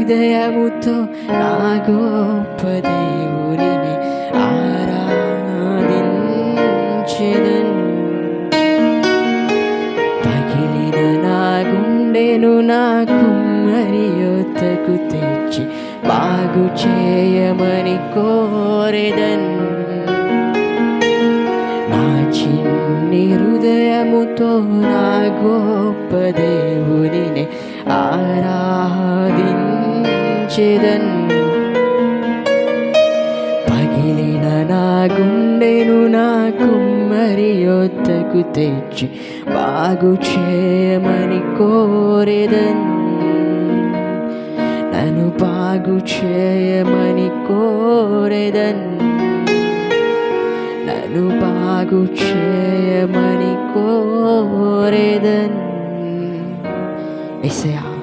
హృదయముతో నా గొప్ప దేవునిని ఆరాధించెదన్. పగిలిన నా గుండెను నా కుమ్మరి యొద్దకు తెచ్చి బాగు చేయమని కోరెదన్. నా చిన్ని హృదయముతో నా గొప్ప దేవునిని ఆరాధించెదన్. పగిలిన నా గుండెను నా కుమ్మరి యొద్దకు తెచ్చి బాగు చేయమని కోరెదన్. నన్ను బాగు చేయమని కోరెదన్. నన్ను బాగు చేయమని కోరెదన్. యేసయ్యా